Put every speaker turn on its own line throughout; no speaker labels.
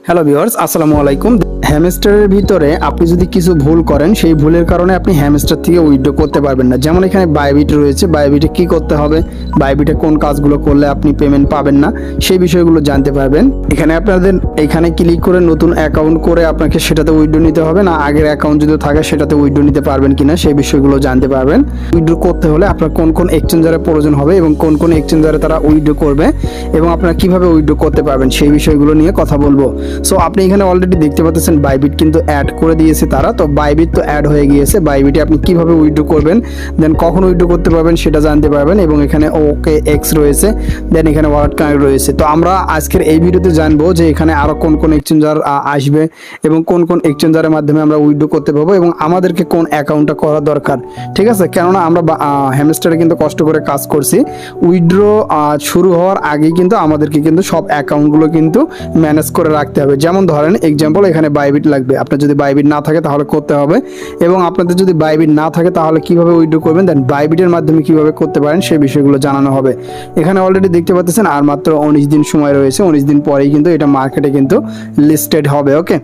Hello viewers, আসসালামু আলাইকুম। হ্যামস্টারের ভিতরে আপনি যদি কিছু ভুল করেন, সেই ভুলের কারণে আপনি হ্যামস্টার থেকে উইথড্র করতে পারবেন না। যেমন এখানে বাইবিট রয়েছে, বাইবিটে কি করতে হবে, বাইবিটে কোন কাজগুলো করলে আপনি পেমেন্ট পাবেন না, সেই বিষয়গুলো জানতে পারবেন। এখানে আপনাদের এখানে ক্লিক করে নতুন অ্যাকাউন্ট করে আপনাকে সেটাতে উইথড্র নিতে হবে না, আগের অ্যাকাউন্ট যদি থাকে সেটাতে উইথড্র নিতে পারবেন কিনা সেই বিষয়গুলো জানতে পারবেন। উইথড্র করতে হলে আপনার কোন কোন এক্সচেঞ্জারের প্রয়োজন হবে এবং কোন কোন এক্সচেঞ্জারে তারা উইথড্র করবে এবং আপনারা কিভাবে উইথড্র করতে পারবেন সেই বিষয়গুলো নিয়ে কথা বলবো। সো আপনি এখানে অলরেডি দেখতে পাচ্ছেন বাইবিট কিন্তু অ্যাড করে দিয়েছে তারা। তো বাইবিট তো অ্যাড হয়ে গিয়েছে, বাইবিটে আপনি কিভাবে উইথড্র করবেন, দেন কখন উইথড্র করতে পারবেন সেটা জানতে পারবেন। এবং এখানে ওকে এক্স রয়েছে, দেন এখানে ওয়ালেট কানেক্ট রয়েছে। তো আমরা আজকের এই ভিডিওতে জানবো যে এখানে আরো কোন কোন এক্সচেঞ্জার আসবে এবং কোন কোন এক্সচেঞ্জারের মাধ্যমে আমরা উইথড্র করতে পারবো এবং আমাদেরকে কোন অ্যাকাউন্টটা করা দরকার। ঠিক আছে, কেননা আমরা হ্যামস্টারে কিন্তু কষ্ট করে কাজ করছি। উইথড্র শুরু হওয়ার আগেই কিন্তু আমাদেরকে কিন্তু সব অ্যাকাউন্টগুলো কিন্তু ম্যানেজ করে রাখতে হবে। যেমন ধরেন এক্সাম্পল, এখানে বাইবিট লাগবে, আপনার যদি বাইবিট না থাকে তাহলে করতে হবে। এবং আপনাদের যদি বাইবিট না থাকে তাহলে কিভাবে উইথড্র করবেন, দেন বাইবিটের মাধ্যমে কিভাবে করতে পারেন সেই বিষয়গুলো জানানো হবে। এখানে অলরেডি দেখতে পাচ্ছেন আর মাত্র 19 দিন সময় রয়েছে, 19 দিন পরেই কিন্তু এটা মার্কেটে কিন্তু লিস্টেড হবে। ওকে,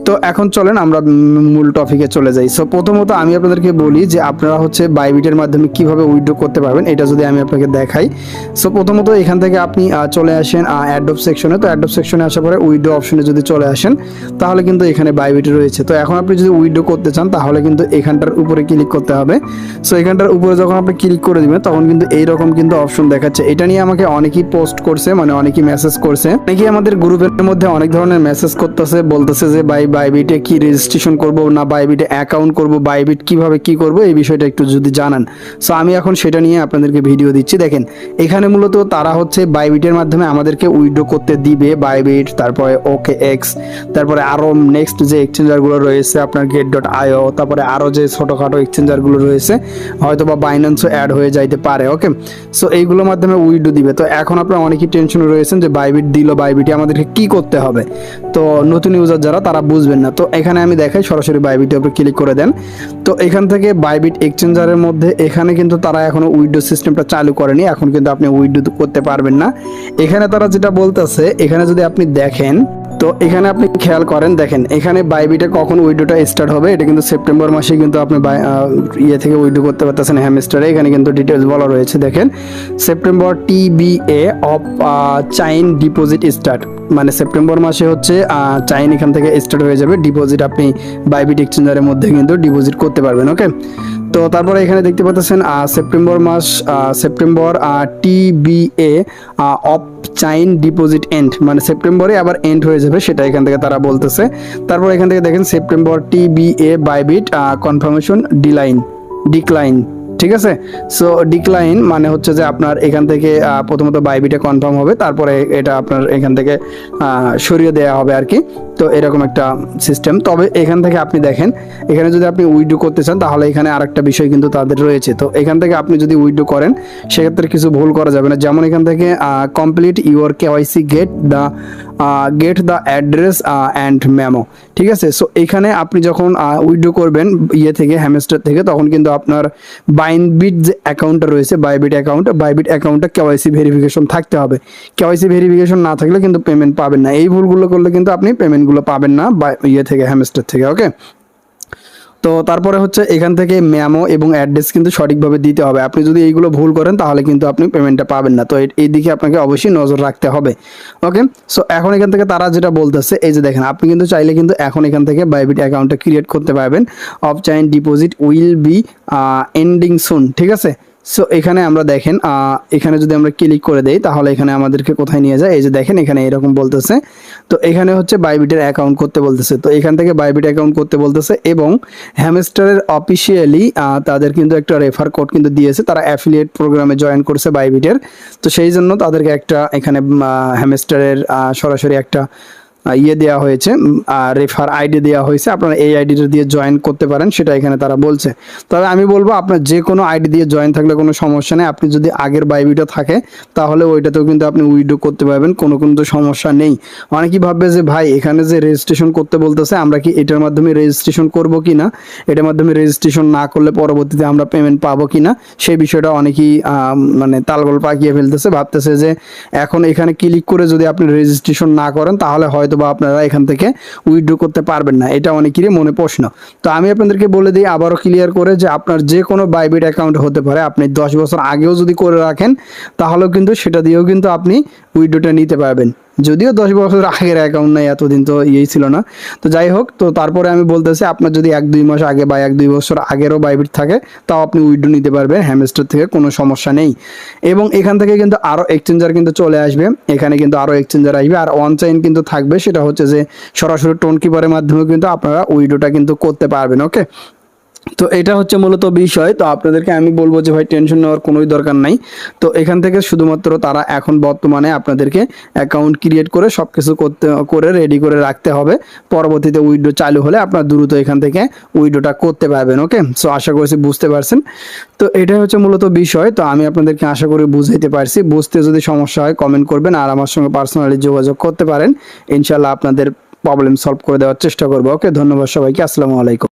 তো এখন চলেন আমরা মূল টপিকে চলে যাই। সো প্রথমত আমি আপনাদেরকে বলি যে আপনারা হচ্ছে বাইবিটের মাধ্যমে কিভাবে উইথড্র করতে পারবেন, এটা যদি আমি আপনাকে দেখাই। সো প্রথমত এখান থেকে আপনি চলে আসেন অ্যাডোব সেকশনে। তো অ্যাডোব সেকশনে আসার পরে উইথড্র অপশনে যদি চলে আসেন তাহলে কিন্তু এখানে বাইবিট রয়েছে। তো এখন আপনি যদি উইথড্র করতে চান তাহলে কিন্তু এখানটার উপরে ক্লিক করতে হবে। সো এখানটার উপরে যখন আপনি ক্লিক করে দিবেন তখন কিন্তু এইরকম কিন্তু অপশন দেখাচ্ছে। এটা নিয়ে আমাকে অনেকেই পোস্ট করছে, মানে অনেকেই মেসেজ করছে, অনেকেই আমাদের গ্রুপের মধ্যে অনেক ধরনের মেসেজ করতেছে, বলতেছে যে বাইবিটে কি রেজিস্ট্রেশন করব না বাইবিটে অ্যাকাউন্ট করব, বাইবিট কিভাবে কি করব এই বিষয়টা একটু যদি জানান। সো আমি এখন সেটা নিয়ে আপনাদেরকে ভিডিও দিচ্ছি। দেখেন এখানে মূলত তারা হচ্ছে বাইবিটের মাধ্যমে আমাদেরকে উইথড্র করতে দিবে, বাইবিট, তারপরে ওকে এক্স, তারপরে আরো নেক্সট যে এক্সচেঞ্জারগুলো রয়েছে আপনার get.io, তারপরে আরো যে ছোটখাটো এক্সচেঞ্জারগুলো রয়েছে হয়তো বা বাইন্যান্সও অ্যাড হয়ে যাইতে পারে। ওকে, সো এইগুলোর মাধ্যমে উইথড্র দিবে। তো এখন আপনারা অনেকেই টেনশনে রয়েছেন যে বাইবিট দিল, বাইবিটে আমাদেরকে কি করতে হবে। তো নতুন ইউজার যারা তারা বুঝবেন না। তো এখানে আমি দেখাই, সরাসরি বাইবিটে আপনি ক্লিক করে দেন। তো এখান থেকে বাইবিট এক্সচেঞ্জারের মধ্যে এখানে কিন্তু তারা এখনো উইথড্র সিস্টেমটা চালু করেনি, এখন কিন্তু আপনি উইথড্র করতে পারবেন না। এখানে তারা যেটা বলতেছে, এখানে যদি আপনি দেখেন, তো এখানে আপনি খেয়াল করেন, দেখেন এখানে বাইবিটে কখন উইথড্রটা স্টার্ট হবে, এটা কিন্তু সেপ্টেম্বর মাসে কিন্তু আপনি ইয়ে থেকে উইথড্র করতে পারতেছেন হ্যামস্টারে। এখানে কিন্তু ডিটেলস বলা রয়েছে, দেখেন সেপ্টেম্বর টিবিএ অফ চাইন ডিপোজিট স্টার্ট, মানে সেপ্টেম্বর মাসে হচ্ছে চাইন এখান থেকে স্টার্ট হয়ে যাবে ডিপোজিট, আপনি বাইবিট এক্সচেঞ্জারের মধ্যে কিন্তু ডিপোজিট করতে পারবেন। ওকে, তো তারপরে এখানে দেখতে পাচ্ছেন সেপ্টেম্বর মাস, সেপ্টেম্বর টিবিএ অফ চাইন ডিপোজিট এন্ড, মানে সেপ্টেম্বরে আবার এন্ড হয়ে যাবে, সেটা এখান থেকে তারা বলতেছে। তারপর এখান থেকে দেখেন সেপ্টেম্বর টিবিএ বাইবিট কনফার্মেশন ডিক্লাইন। ঠিক আছে, সো ডিক্লাইন মানে হচ্ছে যে আপনার এখান থেকে প্রথমত বাইবিটে কনফার্ম হবে, তারপরে এটা আপনার এখান থেকে সরিয়ে দেওয়া হবে আর কি। তো এরকম একটা সিস্টেম। তবে এখান থেকে আপনি দেখেন, এখানে যদি আপনি উইথড্র করতে চান তাহলে এখানে আরেকটা বিষয় কিন্তু তাদের রয়েছে। তো এখান থেকে আপনি যদি উইথড্র করেন সেক্ষেত্রে কিছু ভুল করা যাবে না। যেমন এখান থেকে complete your KYC get the address and memo. ঠিক আছে, সো এখানে আপনি যখন উইথড্র করবেন ইয়ে থেকে, হ্যামস্টার থেকে, তখন কিন্তু আপনার বাইবিট যে অ্যাকাউন্টটা রয়েছে, বাইবিট অ্যাকাউন্টটা কেওয়াইসি ভেরিফিকেশন থাকতে হবে। কেওয়াইসি ভেরিফিকেশন না থাকলে কিন্তু পেমেন্ট পাবেন না। এই ভুলগুলো করলে কিন্তু আপনি পেমেন্টগুলো পাবেন না ইয়ে থেকে, হ্যামস্টার থেকে। ওকে, তো তারপরে হচ্ছে এখান থেকে মেমো এবং অ্যাড্রেস কিন্তু সঠিকভাবে দিতে হবে। আপনি যদি এইগুলো ভুল করেন তাহলে কিন্তু আপনি পেমেন্টটা পাবেন না। তো এই দিকে আপনাকে অবশ্যই নজর রাখতে হবে। ওকে, সো এখন এখান থেকে তারা যেটা বলতেছে, এই যে দেখেন আপনি কিন্তু চাইলে কিন্তু এখন এখান থেকে বাইবিট অ্যাকাউন্টটা ক্রিয়েট করতে পারবেন। অফ চাইন ডিপোজিট উইল বি এন্ডিং সুন। ঠিক আছে, সো এখানে আমরা দেখেন, এখানে যদি আমরা ক্লিক করে দেই তাহলে এখানে আমাদেরকে কোথায় নিয়ে যায়, এই যে দেখেন এখানে এরকম বলতেছে। তো এখানে হচ্ছে বাইবিটের অ্যাকাউন্ট করতে বলতেছে। তো এখান থেকে বাইবিট অ্যাকাউন্ট করতে বলতেছে এবং হ্যামস্টারের অফিসিয়ালি তাদের কিন্তু একটা রেফার কোড কিন্তু দিয়েছে, তারা অ্যাফিলিয়েট প্রোগ্রামে জয়েন করছে বাইবিটের। তো সেই জন্য তাদেরকে একটা এখানে হ্যামস্টারের সরাসরি একটা ইয়ে দেওয়া হয়েছে, রেফার আইডি দেওয়া হয়েছে, আপনারা এই আইডিটা দিয়ে জয়েন করতে পারেন, সেটা এখানে তারা বলছে। তবে আমি বলবো আপনার যে কোনো আইডি দিয়ে জয়েন থাকলে কোনো সমস্যা নেই। আপনি যদি আগের বাইবিটা থাকে তাহলে ওইটাতেও কিন্তু আপনি উইথড্র করতে পারবেন, কোনো কিন্তু সমস্যা নেই। অনেকেই ভাববে যে ভাই এখানে যে রেজিস্ট্রেশন করতে বলতেছে, আমরা কি এটার মাধ্যমে রেজিস্ট্রেশন করব কি না, এটার মাধ্যমে রেজিস্ট্রেশন না করলে পরবর্তীতে আমরা পেমেন্ট পাবো কি না, সেই বিষয়টা অনেকেই মানে তালগোল পাকিয়ে ফেলতেছে, ভাবতেছে যে এখন এখানে ক্লিক করে যদি আপনি রেজিস্ট্রেশন না করেন তাহলে হয়তো হয়তো বা আপনারা এখান থেকে উইথড্র করতে পারবেন না, এটা অনেকেরই মনে প্রশ্ন। তো আমি আপনাদেরকে বলে দিই আবারও ক্লিয়ার করে যে আপনার যে কোনো বাইবিট অ্যাকাউন্ট হতে পারে, আপনি 10 বছর আগেও যদি করে রাখেন তাহলেও কিন্তু সেটা দিয়েও কিন্তু আপনি উইথড্রটা নিতে পারবেন। যদিও 10 বছর আগের অ্যাকাউন্ট নাই, এতদিন তো ইয়েই ছিল না। তো যাই হোক, তো তারপরে আমি বলতেছি আপনার যদি 1-2 মাস আগে বা 1-2 বছর আগেরও বাইবিট থাকে তাও আপনি উইথড্র নিতে পারবেন হ্যামস্টার থেকে, কোনো সমস্যা নেই। এবং এখান থেকে কিন্তু আরও এক্সচেঞ্জার কিন্তু চলে আসবে, এখানে কিন্তু আরও এক্সচেঞ্জার আসবে। আর অন চেইন কিন্তু থাকবে, সেটা হচ্ছে যে সরাসরি টোন কিপারের মাধ্যমে কিন্তু আপনারা উইথড্রটা কিন্তু করতে পারবেন। ওকে, তো এটা হচ্ছে মূলত বিষয়। তো আপনাদেরকে আমি বলবো যে ভাই টেনশন নেওয়ার কোনোই দরকার নাই। তো এখান থেকে শুধুমাত্র তারা এখন বর্তমানে আপনাদেরকে অ্যাকাউন্ট ক্রিয়েট করে সব কিছু করে রেডি করে রাখতে হবে। পরবর্তীতে উইথড্র চালু হলে আপনার দ্রুত এখান থেকে উইথড্রটা করতে পারবেন। ওকে, সো আশা করছি বুঝতে পারছেন। তো এটাই হচ্ছে মূলত বিষয়। তো আমি আপনাদেরকে আশা করি বুঝাইতে পারছি। বুঝতে যদি সমস্যা হয় কমেন্ট করবেন, আর আমার সঙ্গে পার্সোনালি যোগাযোগ করতে পারেন। ইনশাল্লাহ আপনাদের প্রবলেম সলভ করে দেওয়ার চেষ্টা করবো। ওকে, ধন্যবাদ সবাইকে, আসসালামু আলাইকুম।